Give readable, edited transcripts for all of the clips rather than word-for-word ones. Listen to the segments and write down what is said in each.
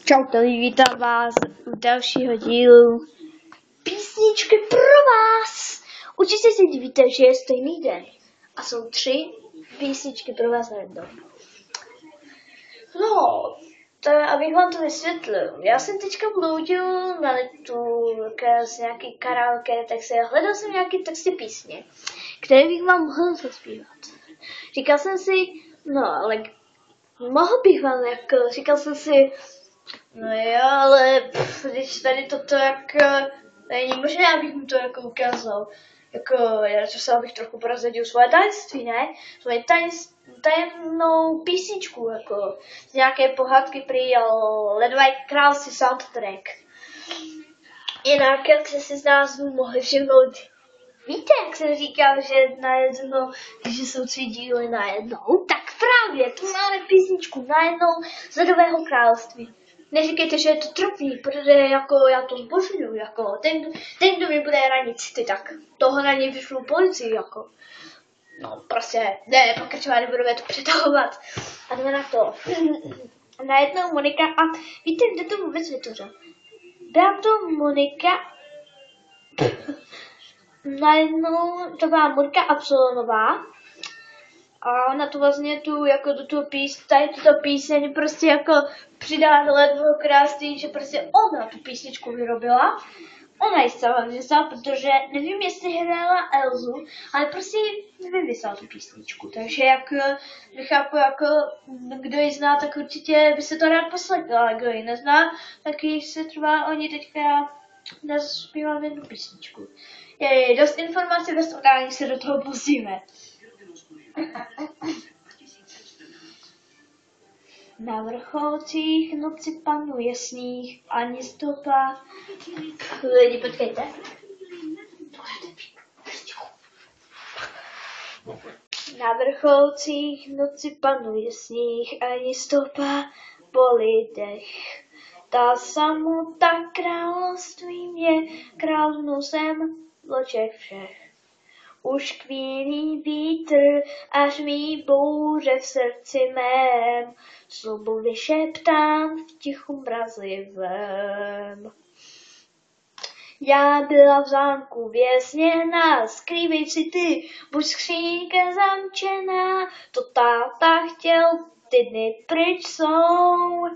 Čaute, vítám vás u dalšího dílu písničky pro vás. Určitě si divíte, že je stejný den a jsou 3 písničky pro vás najednou. No, to abych vám to vysvětlil. Já jsem teďka bloudil na netu z nějaký karaoke, tak se hledal jsem nějaký texty písně, které bych vám mohl zaspívat. Říkal jsem si, no ale mohl bych vám, říkal jsem si, no jo, ale když tady toto není možné, abych mu to ukázal. Já se abych trochu prozradil svoje tajemství, ne? Svoje tajemnou písničku, z nějaké pohádky prý Ledové království soundtrack. Jinak, jak jste si z názvu mohli všimnout, víte, jak jsem říkal, že najednou, že jsou 3 díly najednou, tak právě tu máme písničku najednou z Ledového království. Neříkejte, že je to trapný, protože já to zbožňuju, ten, kdo mi bude ranit ty, tak toho na něj vyšlu policii, No prostě, ne, pokračovat, nebudeme to přetahovat. A jdeme na to. Najednou Monika, a víte, kde to vůbec vytvořil? Byla to Monika, najednou to byla Monika Absolonová, a ona tu vlastně do toho tuto píseň prostě přidala do Ledového království, že prostě ona tu písničku vyrobila. Ona ji zcela vymyslela, protože nevím, jestli hrála Elzu, ale prostě vymyslela tu písničku. Takže nechápu, kdo ji zná, tak určitě by se to rád poslechl, ale kdo ji nezná, tak ji se trvá, oni teďka naspívám jednu písničku. Je dost informací ve srovnání, se do toho pustíme. Na vrcholcích noci panuje sníh, ani stopa. Lidi, počkejte. Na vrcholcích noci panuje sníh, ani stopa po lidech. Ta samota královstvím je, královnou jsem v očech všech. Už kvílí vítr, až mý bouře v srdci mém, slobu vyšeptám v tichu mrazivém. Já byla v zámku vězněná, skrývej si ty, buď skřínka zamčená, to táta chtěl, ty dny pryč jsou,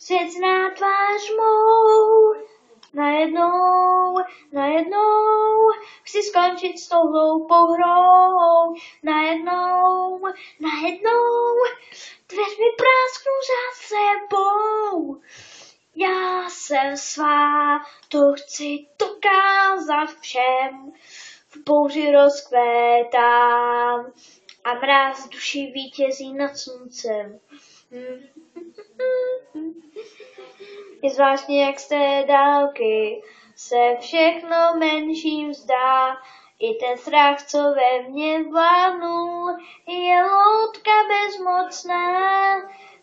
svět zná tvář mou. Najednou, chci skončit s tou hloupou hrou. Najednou, dveřmi prásknu za sebou. Já jsem svá, to chci dokázat všem. V bouři rozkvétám a mráz duši vítězí nad sluncem. Je zvláštně, jak z té dálky se všechno menším zdá. I ten strach, co ve mně vládnul, je loutka bezmocná.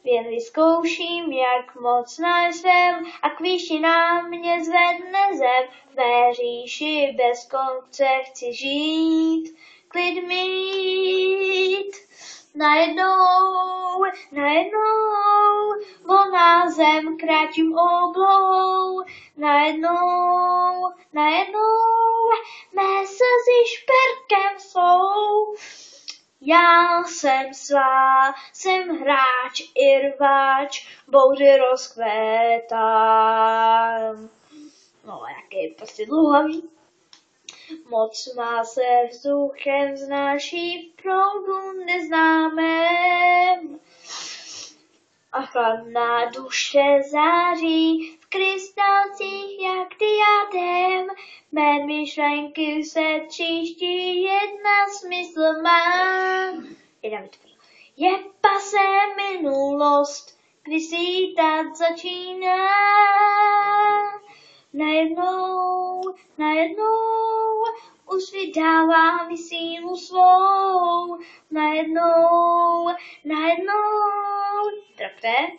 Jen vyzkouším, jak mocná jsem, a k výši na mě zvedne zem. V mé říši bez konce chci žít, klid mít. Najednou, volná zem, kráčím oblohou. Najednou, mé slzy šperkem jsou. Já jsem svá, jsem hráč i rváč, bouři rozkvétám. No, jaký prostě dlouhavý. Moc má se vzduchem vznáší proudu neznámém. A chladná duše září v krystalcích jak diadém. Mé myšlenky se tříští, jedna smysl má. Je pasé minulost, kdy svítat začíná. Najednou, už vydává mi sílu svou. Najednou, trapné.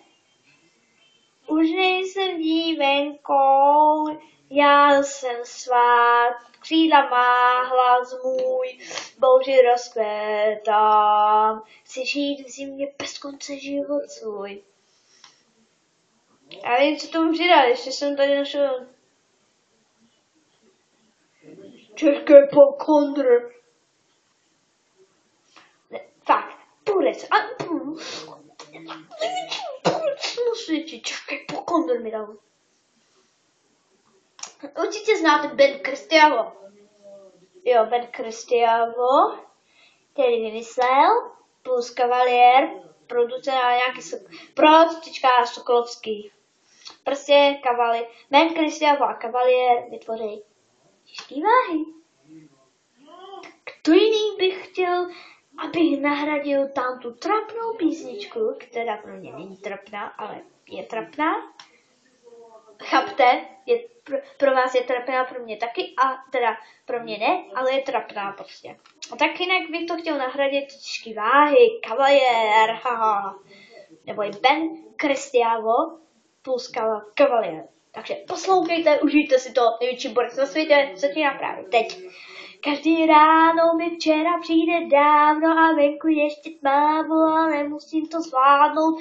Už nejsem dívenkou, já jsem svá, křídla má hlas můj, bouři rozkvétám, chci žít v zimě bez konce život svůj. Já nevím, co tomu přidat, ještě jsem tady našel české pokondr. Fakt, půlec. A na světě české pokondr mi dal. Určitě znáte Ben Cristiano. Jo, Ben Cristiano, který vymyslel, plus Cavalier, producent a nějaký Sokolovský. Prostě Cavalier, Ben Cristiano a Cavalier vytvoří těžké váhy. Kdo jiný bych chtěl, abych nahradil tam tu trapnou písničku, která pro mě není trapná, ale je trapná. Chápte? Pro vás je trapná, pro mě taky, a teda pro mě ne, ale je trapná prostě. A tak jinak bych to chtěl nahradit těžké váhy, Cavalier, haha. Nebo i Ben Cristiano plus Cavalier. Takže poslouchejte, užijte si to, největší borec na světě, začíná právě teď. Každý ráno mi včera přijde dávno a venku ještě tmávo a nemusím to zvládnout.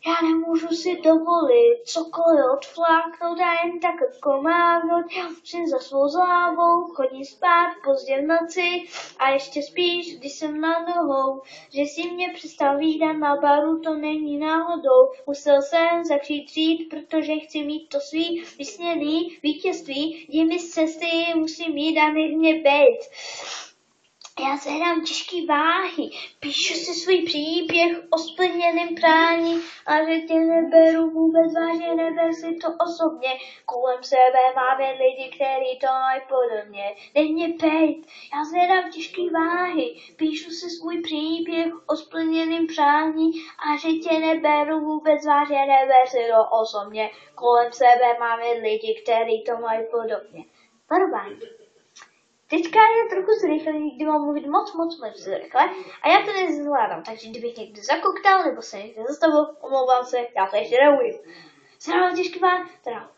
Já nemůžu si dovolit cokoliv odfláknout a jen tak komávnout. Já musím za svou zlávou, chodím spát pozdě v noci a ještě spíš, když jsem na nohou. Že si mě přestal vídat na baru, to není náhodou. Musel jsem začít dřít, protože chci mít to svý vysněný vítězství. Jdi mi z cesty, musím jít a nech mě bejt. Já zvedám těžké váhy, píšu si svůj příběh o splněném prání a že tě neberu vůbec vážně, neber si to osobně. Kolem sebe máme lidi, kteří to mají podobně. Nech mě bejt, já zvedám těžké váhy, píšu si svůj příběh o splněném prání a že tě neberu vůbec vážně, neber si to osobně. Kolem sebe máme lidi, kteří to mají podobně. Varování. Teďka je trochu zrychlený, kdy mám mluvit moc zrychle a já to nezvládám, takže kdybych někdo zakoktal nebo se někdo zastavil, omlouvám se, já to ještě neuji. Zrovna těžký váhy, teda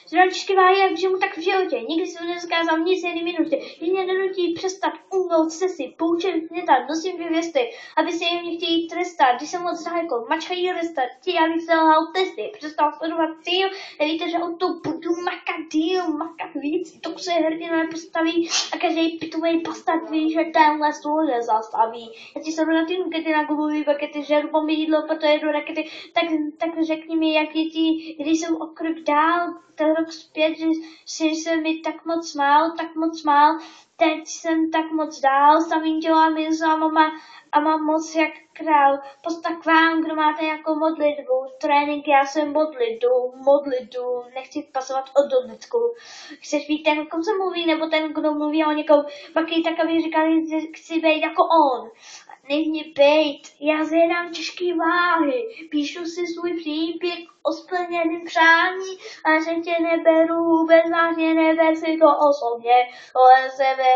zrovna těžký váhy, jak žiju tak v životě, nikdy jsem nezakázal nic jedné minutě, když mě nenutí přestat unout cesty, poučit mě tak, nosím dvě věsty, aby se jim chtějí trestat, když jsem moc daleko, mačkají restat, chtějí, abych selhal testy, přestal sledovat cíl, nevíte, že o to budu makat víc, to se hrdina nepostaví a každý pitovej bastard ví, že tenhle stůl nezastaví. Já ti se na ty nukety na gulové bakety, žeru po jídlo, proto jedu rakety, tak řekni mi, jak je ti, když jsem o krok dál, ten rok zpět, že jsem mi tak moc smál, teď jsem tak moc dál, samým dělám jen za mama a mám moc jak král. Posta k vám, kdo máte jako modlitbu, trénink, já jsem modlitbu, nechci pasovat od dodlicku. Chceš být ten, o kom se mluví, nebo ten, kdo mluví o někom, pak i tak, aby říkali, že chci být jako on. Nech mě bejt, já zjedám těžké váhy, píšu si svůj příběh o splněném přání a že tě neberu vůbec vážně, neber si to osobně, kolem sebe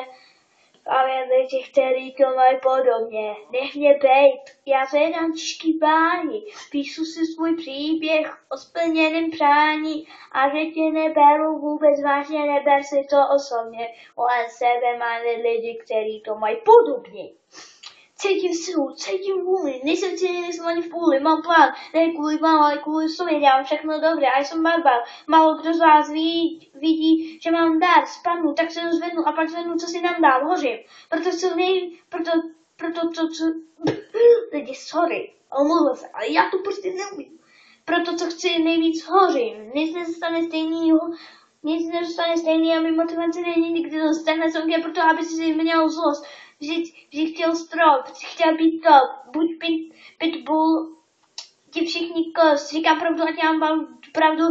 a vedle těch, kteří to mají podobně. Nech mě bejt, já zjedám těžké váhy, píšu si svůj příběh o splněném přání a že tě neberu vůbec vážně, neber si to osobně, kolem sebe máme lidi, kteří to mají podobně. Cítím silu, cítím vůli, nejsem cílený, nejsem ani v půli, mám plán, ne kvůli vám, ale kvůli sobě, dělám všechno dobře a jsem barbar. Málo kdo z vás vidí, že mám dár, spadnu, tak se rozvednu a pak zvednu, co si nám dál, hořím. Lidi, sorry, omluvil se, ale já to prostě neumím. Proto, co chci nejvíc, hořím, nic nezůstane stejný a mý motivace není nikdy dost, takhle jsem chtěl proto, aby si měl zlost. Vždyť chtěl strop, chtěl být top, buď pitbull, ti všichni kos, říkám pravdu, ať já mám pravdu,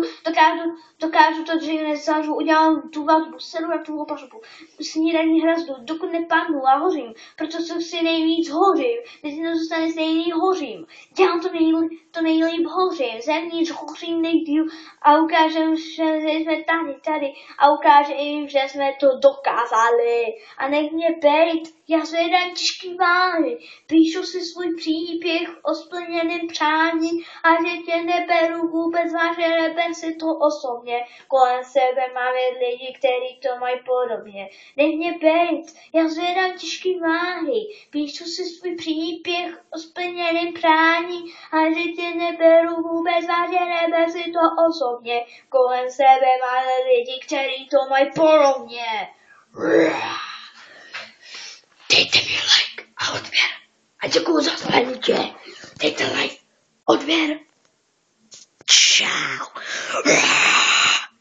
dokážu to dřív nezažu, udělám tu vazbu, sedu na tu opažbu, snídaní hrazdu, dokud nepadnu a hořím, proto co si nejvíc hořím, když nezůstane stejný hořím, dělám to nejlíp hořím, zevnitř hořím nejdýl a ukážem, že jsme tady a ukážem, že jsme to dokázali a nech mě bejt, já zvedám těžký váhy, píšu si svůj příběh o splněném přání a že tě neberu vůbec vážně, neber si to osobně, kolem sebe máme lidi, kteří to mají podobně. Nech mě bejt, já zvedám těžký váhy, píšu si svůj příběh o splněném prání, a že tě neberu vůbec vážně, neber si to osobně, kolem sebe máme lidi, kteří to mají podobně. Dejte mi like a odběr. A děkuju za slednutí. Dejte like, odběr. Čau.